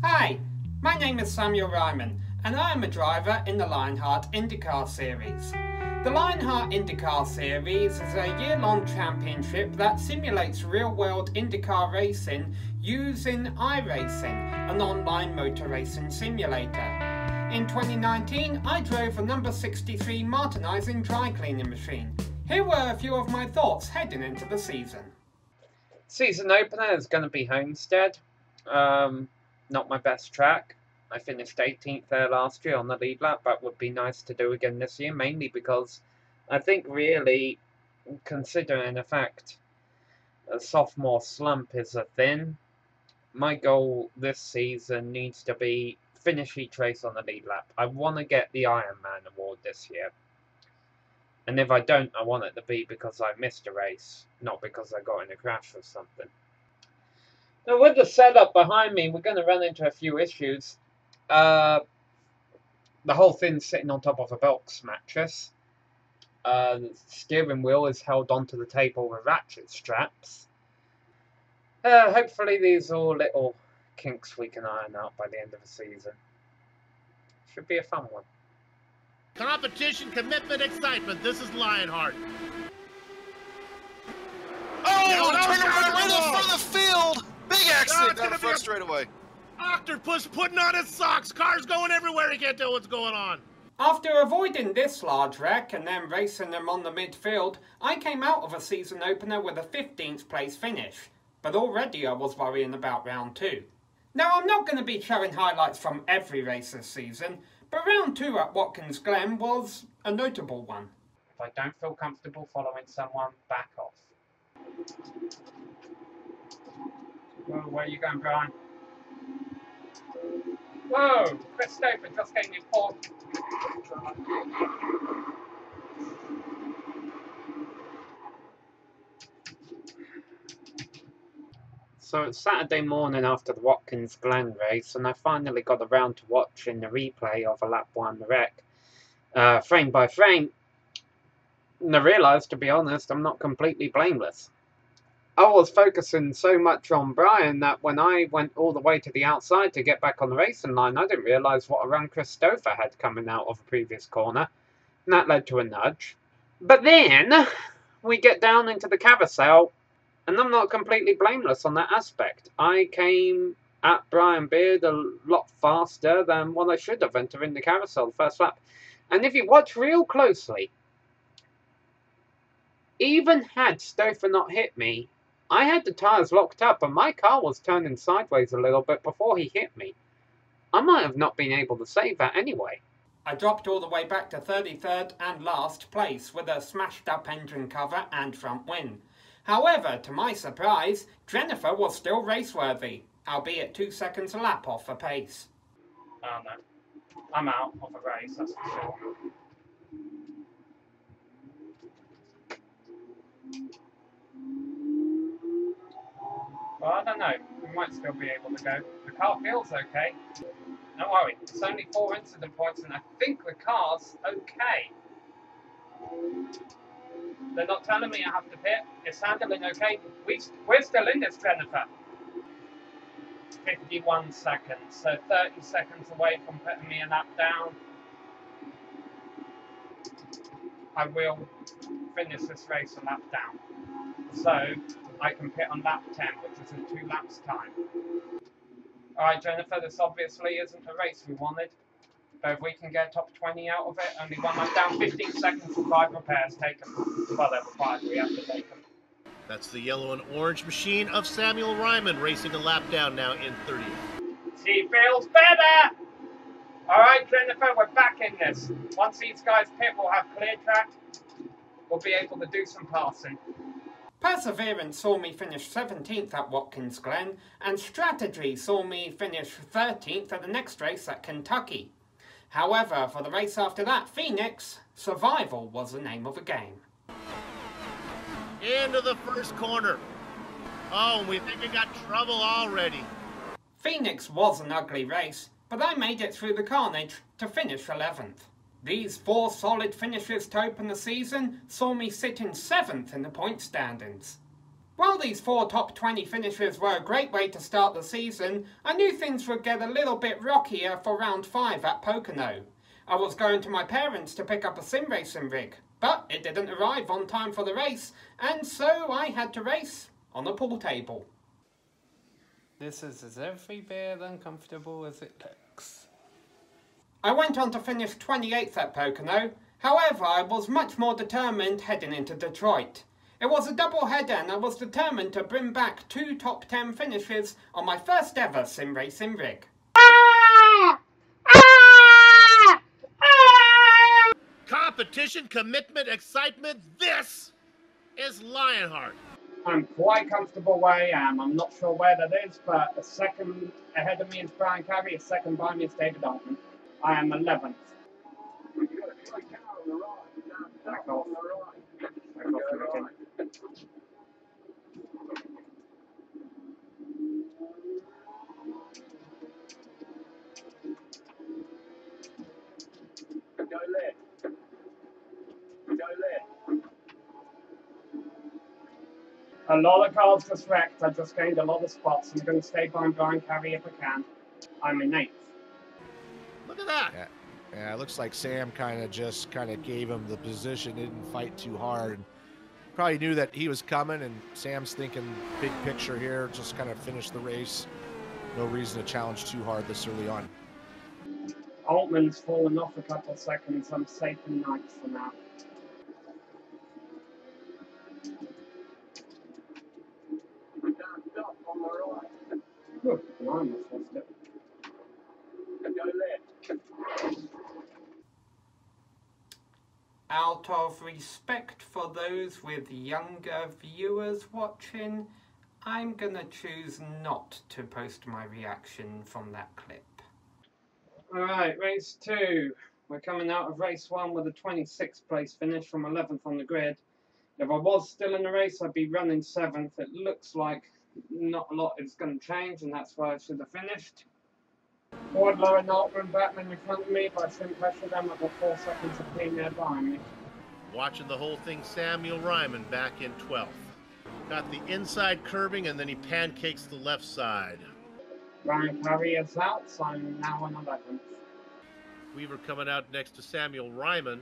Hi, my name is Samuel Reiman and I am a driver in the Lionheart IndyCar Series. The Lionheart IndyCar Series is a year-long championship that simulates real-world IndyCar racing using iRacing, an online motor racing simulator. In 2019, I drove a number 63 Martinizing dry cleaning machine. Here were a few of my thoughts heading into the season. Season opener is going to be Homestead. Not my best track. I finished 18th there last year on the lead lap. That would be nice to do again this year, mainly because I think really, considering the fact a sophomore slump is a thing, my goal this season needs to be finish each race on the lead lap. I want to get the Ironman award this year. And if I don't, I want it to be because I missed a race, not because I got in a crash or something. Now, with the setup behind me, we're going to run into a few issues. The whole thing's sitting on top of a box mattress. The steering wheel is held onto the table with ratchet straps. Hopefully these are all little kinks we can iron out by the end of the season. Should be a fun one. Competition, commitment, excitement. This is Lionheart. Oh, turn around right in front of the field! Big accident down the front straightaway. Octopus putting on his socks. Cars going everywhere. He can't tell what's going on. After avoiding this large wreck and then racing them on the midfield, I came out of a season opener with a 15th place finish. But already I was worrying about round 2. Now I'm not going to be showing highlights from every race this season, but round 2 at Watkins Glen was a notable one. If I don't feel comfortable following someone, back off. Whoa, where are you going, Brian? Whoa! Chris Stover just gave me a pause. So it's Saturday morning after the Watkins Glen race, and I finally got around to watching the replay of a lap 1 wreck, frame by frame. And I realised, to be honest, I'm not completely blameless. I was focusing so much on Brian that when I went all the way to the outside to get back on the racing line, I didn't realise what a run Chris Stover had coming out of a previous corner, and that led to a nudge. But then we get down into the carousel, and I'm not completely blameless on that aspect. I came at Brian Beard a lot faster than what I should have entering the carousel the first lap. And if you watch real closely, even had Stover not hit me, I had the tyres locked up and my car was turning sideways a little bit before he hit me. I might have not been able to save that anyway. I dropped all the way back to 33rd and last place with a smashed up engine cover and front wing. However, to my surprise, Jennifer was still raceworthy, albeit 2 seconds a lap off the pace. Oh no, I'm out of the race, that's for sure. Well, I don't know, we might still be able to go. The car feels okay. Don't worry, it's only 4 incident points and I think the car's okay. They're not telling me I have to pit. It's handling okay. We're still in this, Jennifer. 51 seconds, so 30 seconds away from putting me a lap down. I will finish this race a lap down. So I can pit on lap 10, which is in 2 laps' time. Alright, Jennifer, this obviously isn't the race we wanted. But if we can get top 20 out of it, only 1 lap down, 15 seconds for 5 repairs taken. Well, there were 5, we have to take them. That's the yellow and orange machine of Samuel Reiman racing a lap down now in 30th. She feels better! Alright, Jennifer, we're back in this. Once these guys pit, we'll have clear track. We'll be able to do some passing. Perseverance saw me finish 17th at Watkins Glen, and Strategy saw me finish 13th at the next race at Kentucky. However, for the race after that, Phoenix, survival was the name of the game. Into the first corner. Oh, we think we got trouble already. Phoenix was an ugly race, but I made it through the carnage to finish 11th. These 4 solid finishes to open the season saw me sitting 7th in the point standings. While these 4 top 20 finishes were a great way to start the season, I knew things would get a little bit rockier for round 5 at Pocono. I was going to my parents to pick up a sim racing rig, but it didn't arrive on time for the race, and so I had to race on a pool table. This is as every bit uncomfortable as it looks. I went on to finish 28th at Pocono, however I was much more determined heading into Detroit. It was a double header and I was determined to bring back 2 top 10 finishes on my first ever sim racing rig. Competition, commitment, excitement, this is Lionheart. I'm quite comfortable where I am. I'm not sure where that is, but a second ahead of me is Brian Carey, a second by me is David Altman. I am 11th. Back off. A lot of cars just wrecked. I just gained a lot of spots. I'm going to stay behind Brian Carey if I can. I'm in 8th. Look at that. Yeah, it looks like Sam kind of gave him the position, didn't fight too hard. Probably knew that he was coming, and Sam's thinking big picture here, just kind of finish the race. No reason to challenge too hard this early on. Altman's fallen off a couple of seconds. I'm safe in 9th for now. Good. I almost lost it. Out of respect for those with younger viewers watching, I'm gonna choose not to post my reaction from that clip. Alright, race 2. We're coming out of race 1 with a 26th place finish from 11th on the grid. If I was still in the race, I'd be running 7th. It looks like not a lot is going to change, and that's where I should have finished. Wardlow and Altman Batman in front of me, but I shouldn't pressure them. I've got 4 seconds of clean there behind me. Watching the whole thing, Samuel Reiman back in 12th. Got the inside curving, and then he pancakes the left side. Brian Carey is out, so I'm now on 11th. Weaver coming out next to Samuel Reiman.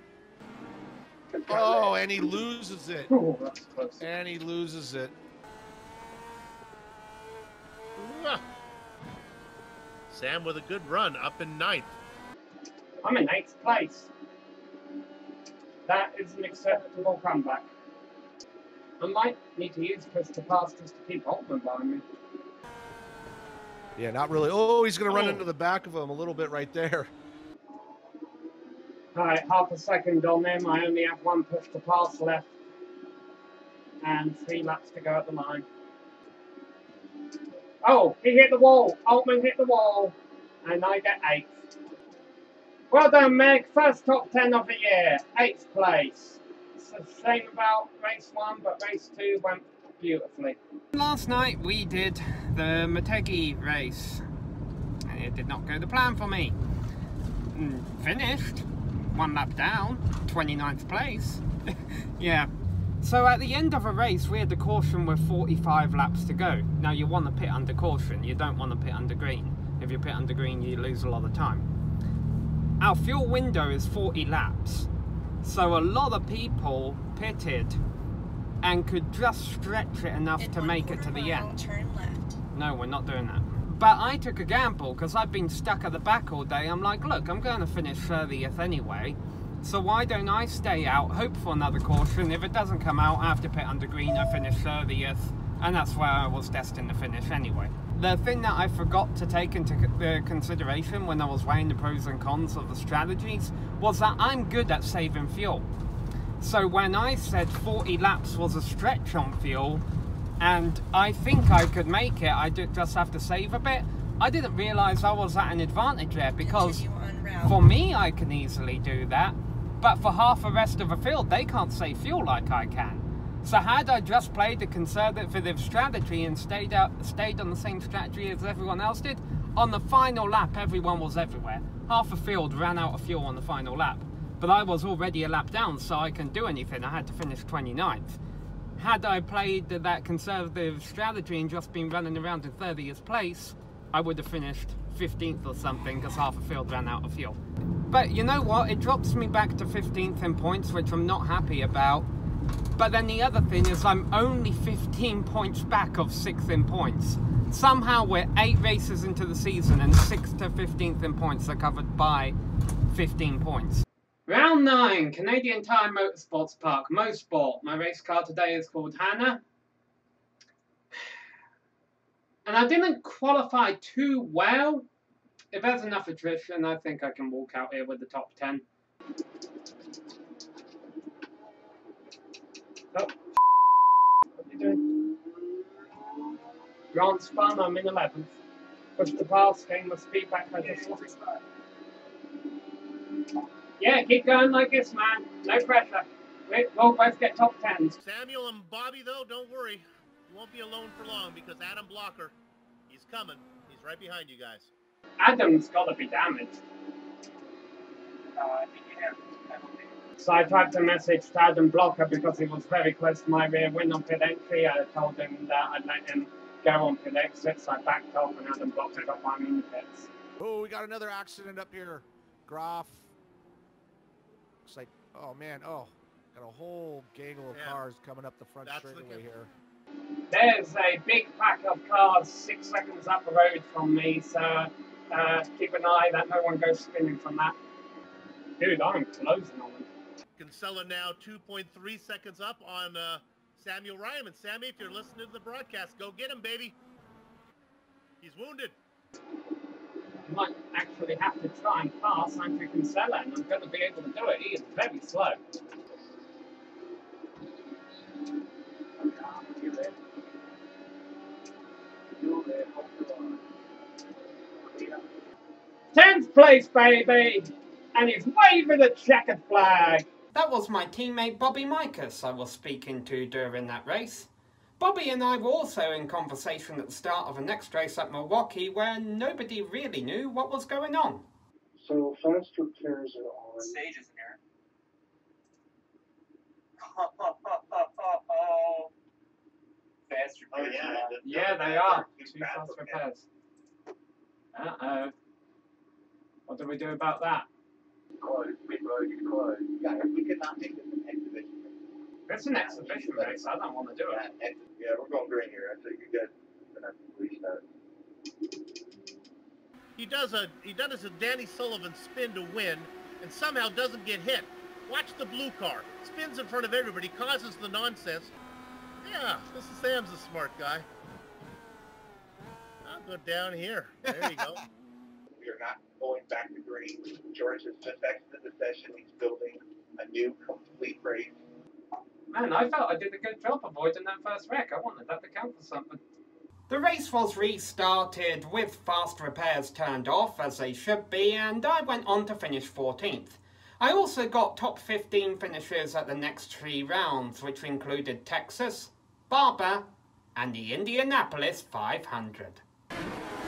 Oh, and he loses it. Oh, that's close. And he loses it. Sam with a good run, up in 9th. I'm in 8th place. That is an acceptable comeback. I might need to use push to pass just to keep Altman behind me. Yeah, not really. Oh, he's going to run into the back of him a little bit right there. Alright, half a second on them. I only have 1 push to pass left. And 3 laps to go at the line. Oh, he hit the wall. Altman hit the wall. And I get 8th. Well done, Meg. First top 10 of the year. 8th place. It's a shame about race 1, but race 2 went beautifully. Last night we did the Motegi race. It did not go to plan for me. Finished. 1 lap down. 29th place. Yeah. So at the end of a race, we had the caution with 45 laps to go. Now you want to pit under caution, you don't want to pit under green. If you pit under green, you lose a lot of time. Our fuel window is 40 laps. So a lot of people pitted and could just stretch it enough to make it to the end. Turn left. No, we're not doing that. But I took a gamble because I've been stuck at the back all day. I'm like, look, I'm going to finish 30th anyway. So why don't I stay out, hope for another caution. If it doesn't come out, I have to pit under green, I finish 30th. And that's where I was destined to finish anyway. The thing that I forgot to take into consideration when I was weighing the pros and cons of the strategies was that I'm good at saving fuel. So when I said 40 laps was a stretch on fuel, and I think I could make it, I just have to save a bit, I didn't realise I was at an advantage there, because for me I can easily do that, but for half the rest of the field they can't save fuel like I can. So had I just played the conservative strategy and stayed on the same strategy as everyone else did, on the final lap everyone was everywhere. Half the field ran out of fuel on the final lap. But I was already a lap down, so I couldn't do anything. I had to finish 29th. had I played that conservative strategy and just been running around in 30th place, I would have finished 15th or something because half the field ran out of fuel. But you know what? It drops me back to 15th in points, which I'm not happy about. But then the other thing is I'm only 15 points back of 6th in points. Somehow we're 8 races into the season and 6th to 15th in points are covered by 15 points. Round 9, Canadian Tire Motorsports Park, Mosport. My race car today is called Hannah. And I didn't qualify too well. If there's enough attrition, I think I can walk out here with the top 10. Oh. What are you doing? Grant's fun, I'm in 11th. Push the pass, gain the speed back by just one. Yeah, keep going like this, man. No pressure. We'll both get top 10s. Samuel and Bobby, though, don't worry. You won't be alone for long because Adam Blocker, he's coming. He's right behind you guys. Adam's got to be damaged. So I tried to message to Adam Blocker because he was very close to my rear wing on pit entry. I told him that I'd let him go on pit exit, so I backed off and Adam Blocker got by me in the pits. Oh, we got another accident up here. Groff. Looks like, oh man, got a whole gaggle of cars coming up the front straightaway here. There's a big pack of cars 6 seconds up the road from me, so keep an eye that no one goes spinning from that. Dude, I'm closing on them. Kinsella now 2.3 seconds up on Samuel Reiman. Sammy, if you're listening to the broadcast, go get him, baby. He's wounded. I might actually have to try and pass Andrew Kinsella, and I'm going to be able to do it. He is very slow. Tenth place, baby! And he's waving the checkered flag. That was my teammate Bobby Mikas I was speaking to during that race. Bobby and I were also in conversation at the start of the next race at Milwaukee where nobody really knew what was going on. So fast repairs are on. Stage isn't here. Fast repairs. Oh, yeah, they are. 2 fast repairs. Uh-oh. What do we do about that? Closed. Pit road is closed. Yeah, we could not make this an exhibition. It's an exhibition race. I don't want to do it. Yeah, we're going green here. I think you guys are going to restart. He does a Danny Sullivan spin to win and somehow doesn't get hit. Watch the blue car. Spins in front of everybody, causes the nonsense. Yeah, this is Sam's a smart guy. I'll go down here. There you go. We are not going back to green. George has just exited the session. He's building a new complete race. Man, I felt I did a good job avoiding that first wreck. I wanted that to count for something. The race was restarted with fast repairs turned off, as they should be, and I went on to finish 14th. I also got top 15 finishes at the next 3 rounds, which included Texas, Barber, and the Indianapolis 500.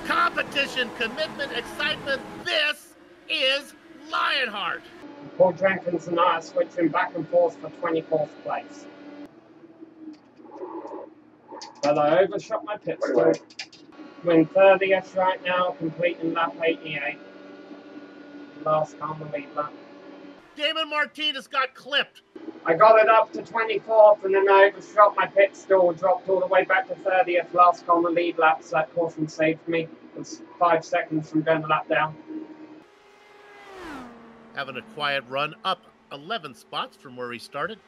Competition, commitment, excitement. This is Lionheart. Paul Jenkins and I are switching back and forth for 24th place. But I overshot my pit stop. We're in 30th right now, completing lap 88. Last car on the lead lap. Damon Martinez got clipped. I got it up to 24th and then I overshot my pit stall, dropped all the way back to 30th, last car on the lead lap, so that caution saved me. It was 5 seconds from going the lap down. Having a quiet run up 11 spots from where he started.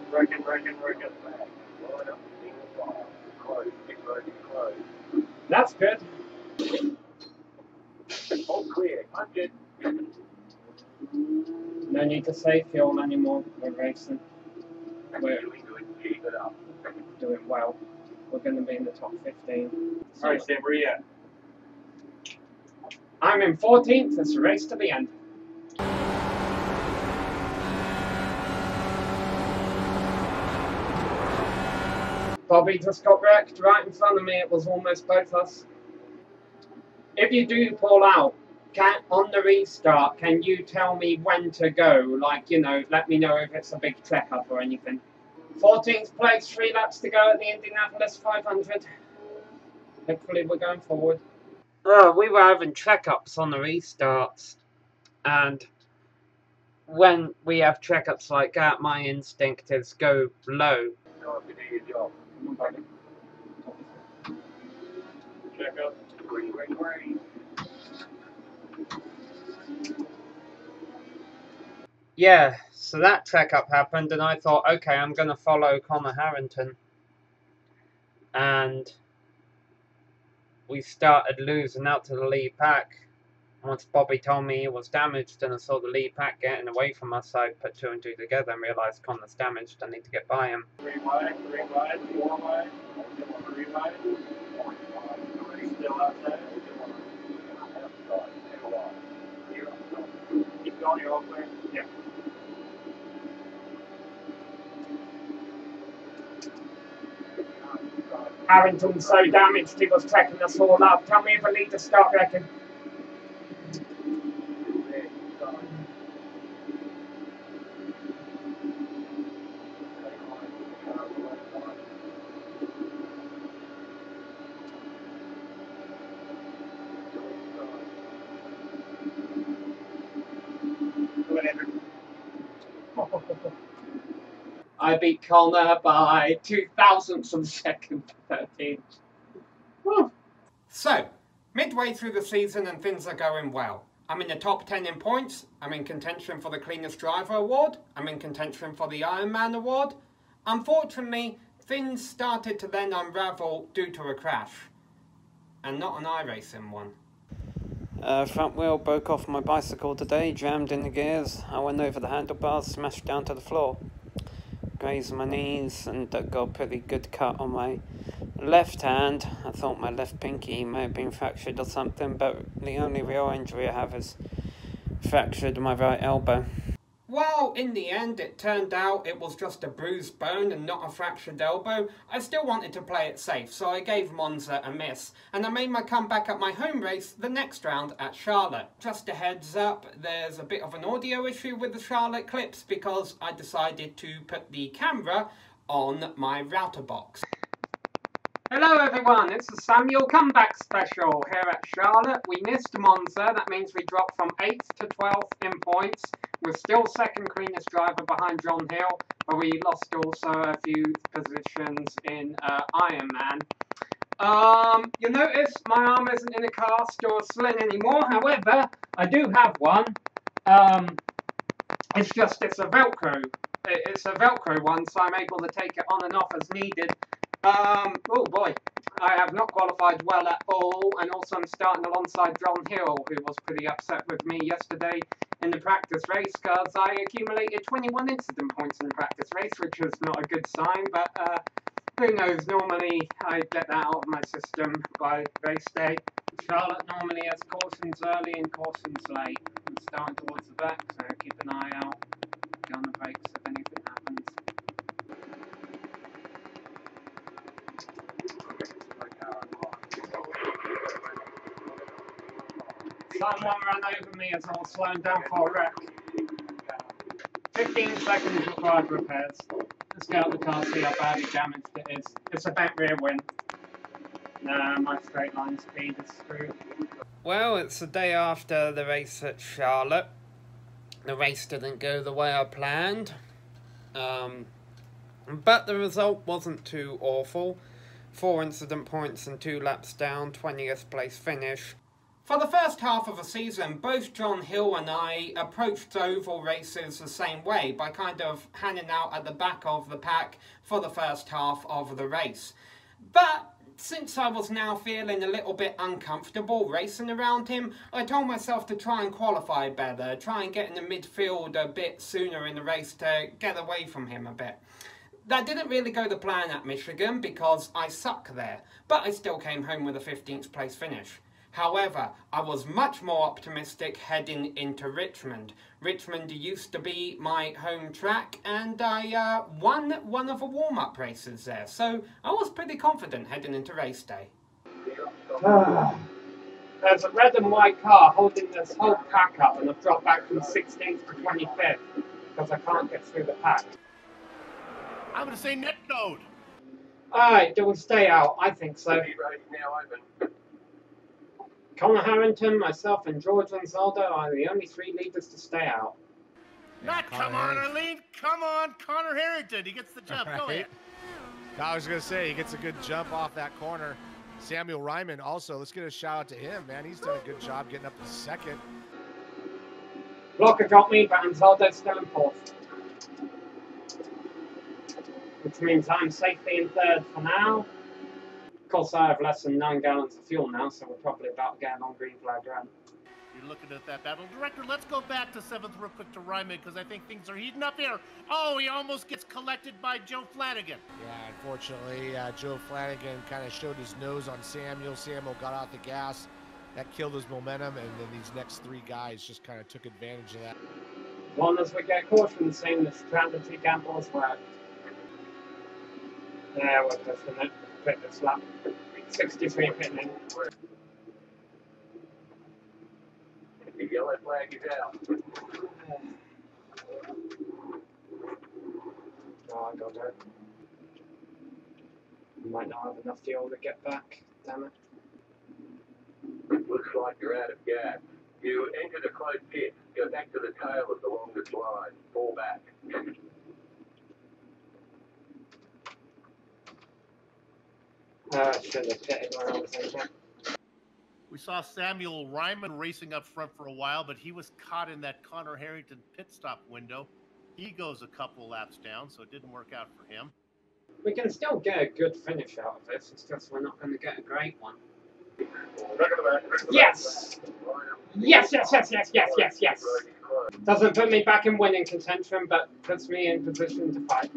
Working. Blowing up the single bar. Closed. Pit road is closed. That's good. All clear. I'm good. No need to save fuel anymore. We're racing. We're Doing good. Keep it up. doing well. We're going to be in the top 15. So Alright, Sam, where you at? I'm in 14th. It's a race to the end. Bobby just got wrecked right in front of me. It was almost both us. If you do pull out, on the restart, can you tell me when to go? Like, you know, let me know if it's a big check-up or anything. 14th place, 3 laps to go at the Indianapolis 500. Hopefully we're going forward. We were having check-ups on the restarts, and when we have check-ups like that, my instinct is go low. Check up. Green. Yeah, so that check-up happened, and I thought, okay, I'm going to follow Connor Harrington. And we started losing out to the lead pack. Once Bobby told me he was damaged and I saw the lead pack getting away from us, I put 2 and 2 together and realised Connor's damaged. I need to get by him. Green light, 4 light, green light, still outside. Keep going, you're all clear? Yeah. Harrington's so damaged he was checking us all up. Tell me if I need to start wrecking. I beat Connor by 0.002 of a second, 13. Whew. So, midway through the season and things are going well. I'm in the top 10 in points, I'm in contention for the Cleanest Driver Award, I'm in contention for the Ironman Award. Unfortunately, things started to then unravel due to a crash. And not an iRacing one. Front wheel broke off my bicycle today, jammed in the gears. I went over the handlebars, smashed down to the floor. Grazed my knees and got a pretty good cut on my left hand. I thought my left pinky may have been fractured or something, but the only real injury I have is fractured my right elbow. Well, in the end, it turned out it was just a bruised bone and not a fractured elbow. I still wanted to play it safe, so I gave Monza a miss, and I made my comeback at my home race the next round at Charlotte. Just a heads up, there's a bit of an audio issue with the Charlotte clips because I decided to put the camera on my router box. Hello everyone, it's a Samuel comeback special here at Charlotte. We missed Monza, that means we dropped from 8th to 12th in points. We're still second cleanest driver behind John Hill, but we lost also a few positions in Ironman. You'll notice my arm isn't in a cast or a sling anymore, however, I do have one. It's a Velcro. It's a Velcro one, so I'm able to take it on and off as needed. Oh boy, I have not qualified well at all, and also I'm starting alongside John Hill, who was pretty upset with me yesterday in the practice race because I accumulated 21 incident points in the practice race, which was not a good sign, but who knows, normally I get that out of my system by race day. Charlotte normally has cautions early and cautions late. I'm starting towards the back, so keep an eye out, get on the brakes if anything happens. Someone ran over me as I was slowing down for a wreck. 15 seconds required repairs. Let's get out the car, see how badly damaged it is. It's a bent rear wing. Nah, my straight line speed is screwed. Well, it's the day after the race at Charlotte. The race didn't go the way I planned. But the result wasn't too awful. 4 incident points and 2 laps down, 20th place finish. For the first half of the season, both John Hill and I approached oval races the same way, by kind of hanging out at the back of the pack for the first half of the race. But since I was now feeling a little bit uncomfortable racing around him, I told myself to try and qualify better, try and get in the midfield a bit sooner in the race to get away from him a bit. That didn't really go to plan at Michigan because I suck there, but I still came home with a 15th place finish. However, I was much more optimistic heading into Richmond. Richmond used to be my home track, and I won one of the warm-up races there, so I was pretty confident heading into race day. There's a red and white car holding this whole pack up, and I've dropped back from 16th to 25th because I can't get through the pack. I'm going to say net code. Alright, do we stay out? I think so. Connor Harrington, myself, and George Gonzaldo are the only 3 leaders to stay out. Not come on, Arlene. Come on, Connor Harrington. He gets the jump. Go ahead. I was going to say, he gets a good jump off that corner. Samuel Reiman also, let's get a shout out to him, man. He's done a good job getting up to second. Blocker got me, but Gonzaldo's still in 4th. Which means I'm safely in 3rd for now. Of course, I have less than 9 gallons of fuel now, so we're probably about to get a long green flag run. You're looking at that battle. Director, let's go back to 7th real quick to Reiman, because I think things are heating up here. Oh, he almost gets collected by Joe Flanagan. Yeah, unfortunately, Joe Flanagan kind of showed his nose on Samuel. Samuel got off the gas. That killed his momentum, and then these next 3 guys just kind of took advantage of that. As long as we get caution, saying the strategy gambles work. Yeah, we're just going to pit this lap. 63 pitting. The yellow flag is out. Oh, I got it. Might not have enough fuel to get back. Damn it. Looks like you're out of gas. You entered a closed pit. Go back to the tail of the longest line. Fall back. I should have pitted where I was in here. We saw Samuel Reiman racing up front for a while, but he was caught in that Connor Harrington pit stop window. He goes a couple laps down, so it didn't work out for him. We can still get a good finish out of this, it's just we're not going to get a great one. Yes! Yes, yes, yes, yes, yes, yes, yes! Doesn't put me back in winning contention, but puts me in position to fight.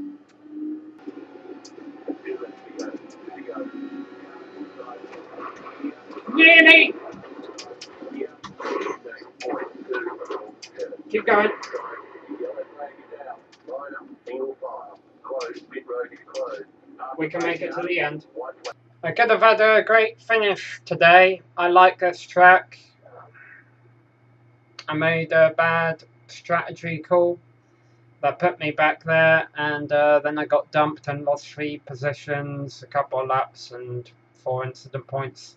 Nearly! Keep going. We can make it to the end. I could have had a great finish today. I like this track. I made a bad strategy call that put me back there, and then I got dumped and lost 3 positions, a couple of laps, and 4 incident points.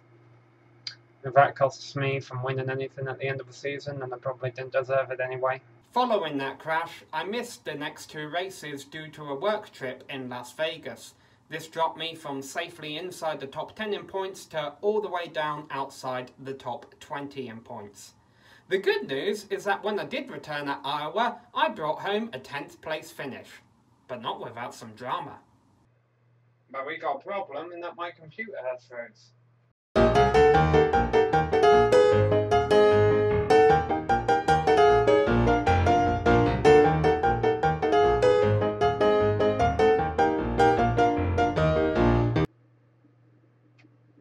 If that costs me from winning anything at the end of the season, then I probably didn't deserve it anyway. Following that crash, I missed the next 2 races due to a work trip in Las Vegas. This dropped me from safely inside the top 10 in points to all the way down outside the top 20 in points. The good news is that when I did return at Iowa, I brought home a 10th place finish, but not without some drama. But we got a problem in that my computer has froze.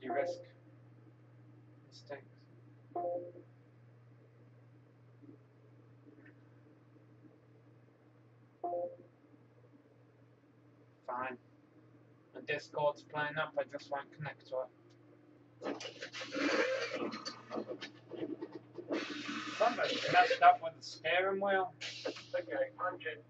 You risk mistakes. Fine. The Discord's playing up, I just won't connect to it. Somebody messed up with the steering wheel. Okay, punch it.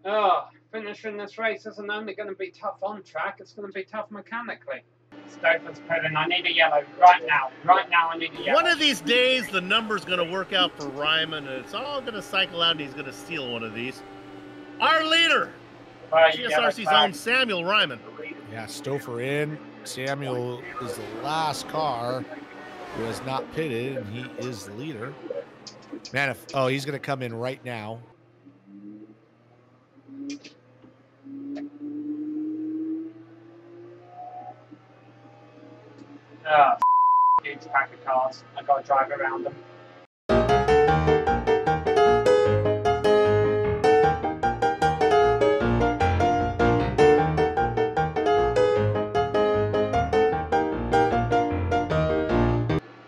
Oh, finishing this race isn't only going to be tough on track, it's going to be tough mechanically. Stoker's putting, I need a yellow right now. Right now I need a yellow. One of these days, the number's going to work out for Reiman, and it's all going to cycle out, and he's going to steal one of these. Our leader, GSRC's own Samuel Reiman. Yeah, Stouffer in. Samuel is the last car who has not pitted, and he is the leader. Man, he's going to come in right now. Huge pack of cars. I got to drive around them.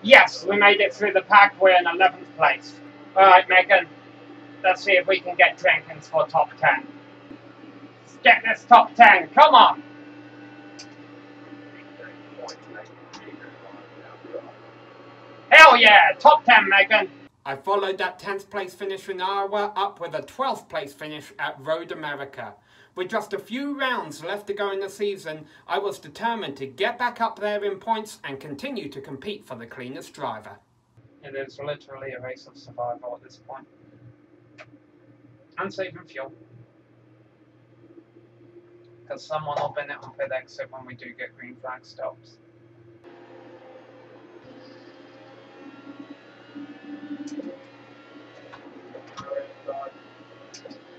Yes, we made it through the pack. We're in 11th place. All right, Megan. Let's see if we can get Jenkins for top 10. Let's get this top 10. Come on. Hell yeah! Top 10, Megan! I followed that 10th place finish in Iowa up with a 12th place finish at Road America. With just a few rounds left to go in the season, I was determined to get back up there in points and continue to compete for the cleanest driver. It is literally a race of survival at this point. And saving fuel. Because someone will bin it on pit exit when we do get green flag stops.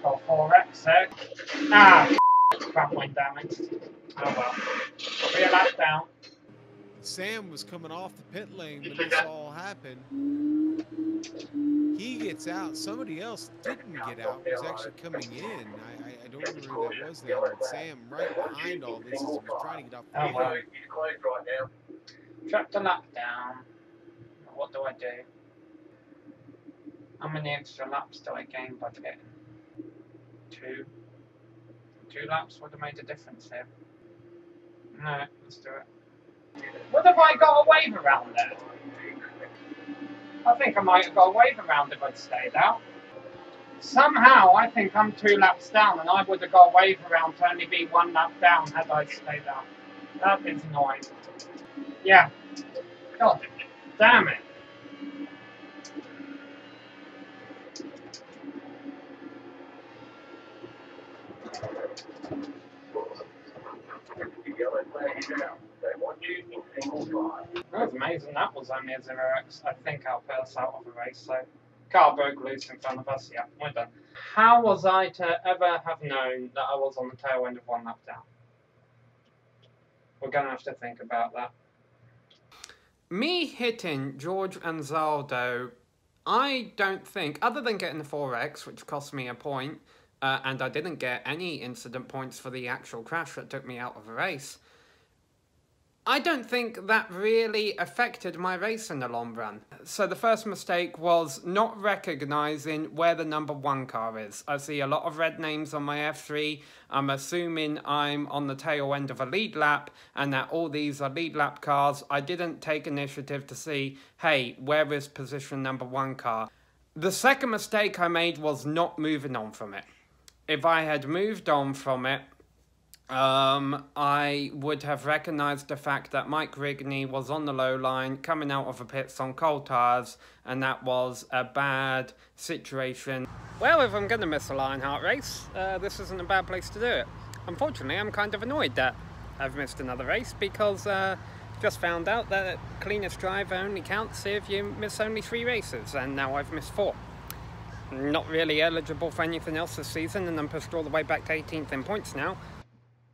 Got 4x there. Ah, front wing damage. Oh well. Be a lap down. Sam was coming off the pit lane when this all happened. He gets out. Somebody else didn't get out. Was actually coming in. I don't remember who that was there. But Sam, right behind all this, was trying to get off the pit lane. He's closed right now. Trapped a lap down. What do I do? How many extra laps do I gain by getting? 2. 2 laps would have made a difference here. No, let's do it. What have I got a wave around there? I think I might have got a wave around if I'd stayed out. Somehow, I think I'm 2 laps down, and I would have got a wave around to only be 1 lap down had I stayed out. That is annoying. Yeah. God damn it. That was amazing. That was only a 0x. I think I'll put us out of the race, so car broke loose in front of us. Yeah, we're done. How was I to ever have known that I was on the tail end of 1 lap down? We're gonna have to think about that. Me hitting George Anzaldo, I don't think, other than getting the 4x, which cost me a point, and I didn't get any incident points for the actual crash that took me out of the race, I don't think that really affected my race in the long run. So the first mistake was not recognising where the number 1 car is. I see a lot of red names on my F3. I'm assuming I'm on the tail end of a lead lap and that all these are lead lap cars. I didn't take initiative to see, hey, where is position number 1 car? The second mistake I made was not moving on from it. If I had moved on from it, I would have recognised the fact that Mike Rigney was on the low line, coming out of the pits on cold tyres, and that was a bad situation. Well, if I'm going to miss a Lionheart race, this isn't a bad place to do it. Unfortunately, I'm kind of annoyed that I've missed another race, because just found out that cleanest driver only counts if you miss only 3 races, and now I've missed 4. Not really eligible for anything else this season, and I'm pushed all the way back to 18th in points now.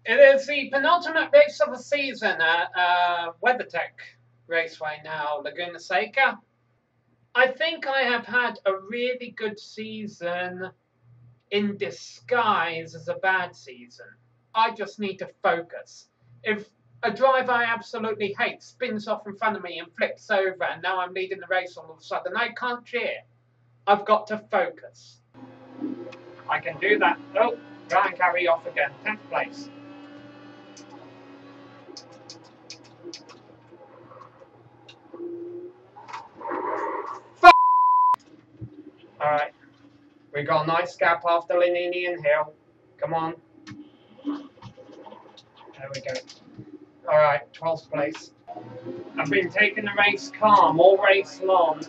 It is the penultimate race of the season at WeatherTech Raceway now, Laguna Seca. I think I have had a really good season in disguise as a bad season. I just need to focus. If a driver I absolutely hate spins off in front of me and flips over and now I'm leading the race all of a sudden, I can't cheer. I've got to focus. I can do that. Oh, Ryan Carey off again, 10th place. Alright, we got a nice gap after Lanini and Hill. Come on. There we go. Alright, 12th place. I've been taking the race calm all race long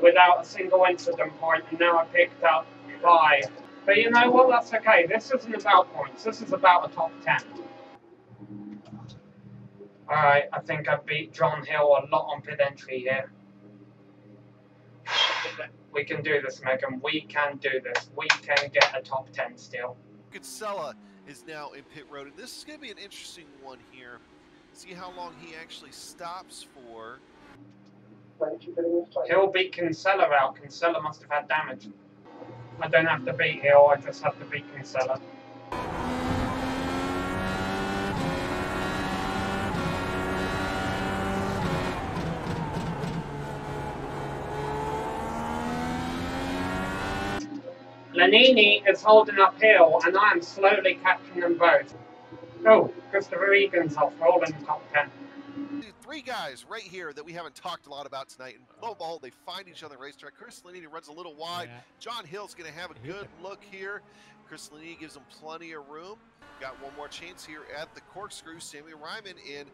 without a single incident point, and now I picked up 5. But you know what, that's okay. This isn't about points, this is about a top 10. Alright, I think I beat John Hill a lot on pit entry here. We can do this, Megan. We can do this. We can get a top 10 still. Kinsella is now in pit road, and this is going to be an interesting one here. See how long he actually stops for. Hill beat Kinsella out. Kinsella must have had damage. I don't have to beat Hill, I just have to beat Kinsella. Lanini is holding up Hill, and I am slowly catching them both. Oh, Christopher Egan's off, all in the top 10. three guys right here that we haven't talked a lot about tonight. And lo and behold, they find each other in the racetrack. Chris Lanini runs a little wide. Yeah. John Hill's going to have a good look here. Chris Lanini gives him plenty of room. Got one more chance here at the corkscrew. Samuel Reiman in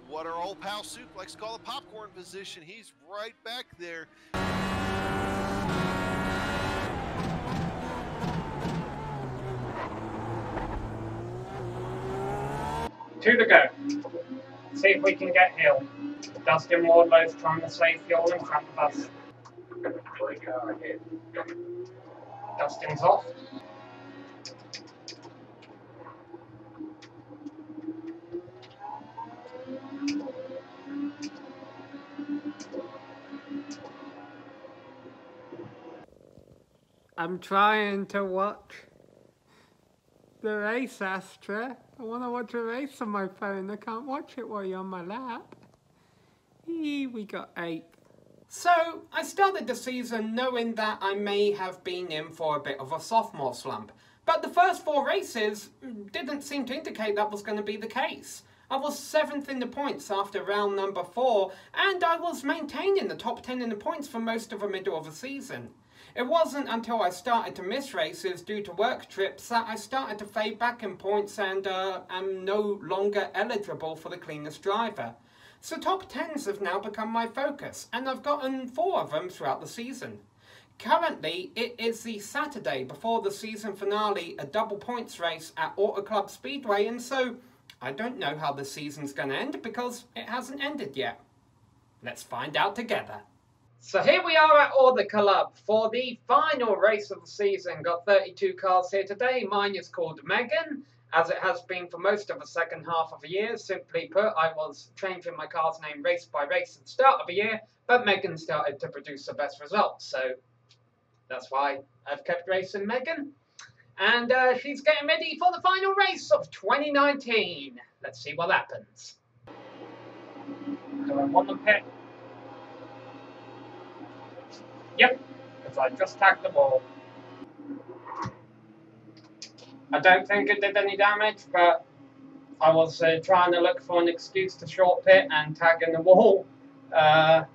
what our old pal Soup likes to call the popcorn position. He's right back there. 2 to go. See if we can get Hill. Dustin Wardlow's trying to save fuel in front of us. Dustin's off. I'm trying to watch the race, Astra. I want to watch a race on my phone. I can't watch it while you're on my lap. We got 8th. So, I started the season knowing that I may have been in for a bit of a sophomore slump. But the first 4 races didn't seem to indicate that was going to be the case. I was 7th in the points after round number 4, and I was maintaining the top 10 in the points for most of the middle of the season. It wasn't until I started to miss races due to work trips that I started to fade back in points and am no longer eligible for the cleanest driver. So top 10s have now become my focus, and I've gotten 4 of them throughout the season. Currently, it is the Saturday before the season finale, a double points race at Auto Club Speedway, and so I don't know how the season's going to end because it hasn't ended yet. Let's find out together. So here we are at Auto Club for the final race of the season. Got 32 cars here today. Mine is called Megan, as it has been for most of the second half of the year. Simply put, I was changing my car's name race by race at the start of the year, but Megan started to produce the best results, so that's why I've kept racing Megan. And she's getting ready for the final race of 2019. Let's see what happens. Do I want the pit? Yep, because I just tagged the ball. I don't think it did any damage, but I was trying to look for an excuse to short pit, and tagging the wall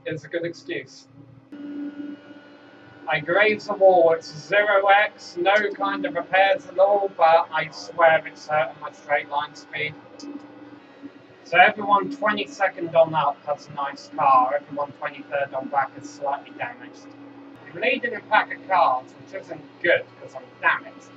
is a good excuse. I grazed the wall. It's 0x, no kind of repairs at all, but I swear it's hurting my straight line speed. So everyone 22nd on up has a nice car, everyone 23rd on back is slightly damaged. I'm leading a pack of cars, which isn't good because I'm damaged.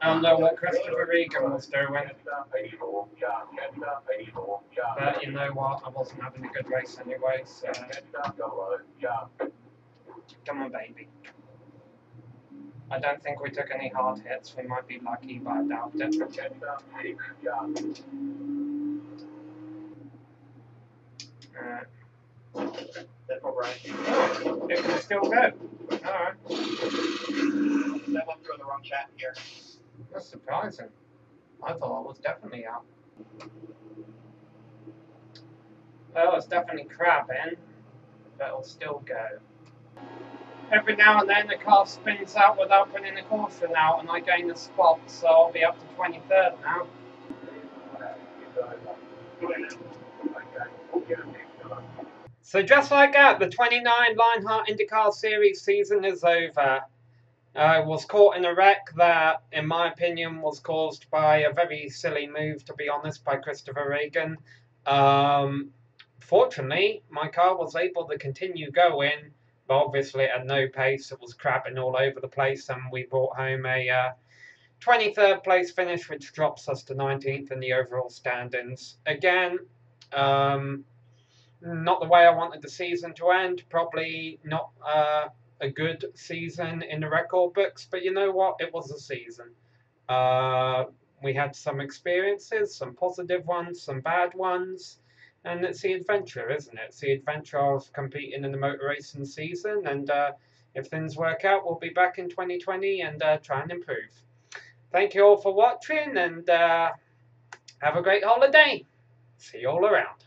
I don't know what Christopher Regan was doing, but you know what, I wasn't having a good race anyway, so come on baby. I don't think we took any hard hits, we might be lucky, but I doubt it. It can still go. Alright. That went through the wrong chat here. That's surprising. I thought I was definitely out. Well, it's definitely crabbing, but it'll still go. Every now and then the car spins out without putting the caution out, and I gain a spot, so I'll be up to 23rd now. So just like that, the 29 Lionheart IndyCar Series season is over. I was caught in a wreck that, in my opinion, was caused by a very silly move, to be honest, by Christopher Regan. Fortunately, my car was able to continue going, but obviously at no pace. It was crapping all over the place, and we brought home a 23rd place finish, which drops us to 19th in the overall standings. Again, not the way I wanted the season to end. Probably not a good season in the record books, but you know what? It was a season. We had some experiences, some positive ones, some bad ones, and it's the adventure, isn't it? It's the adventure of competing in the motor racing season, and if things work out, we'll be back in 2020 and try and improve. Thank you all for watching, and have a great holiday. See you all around.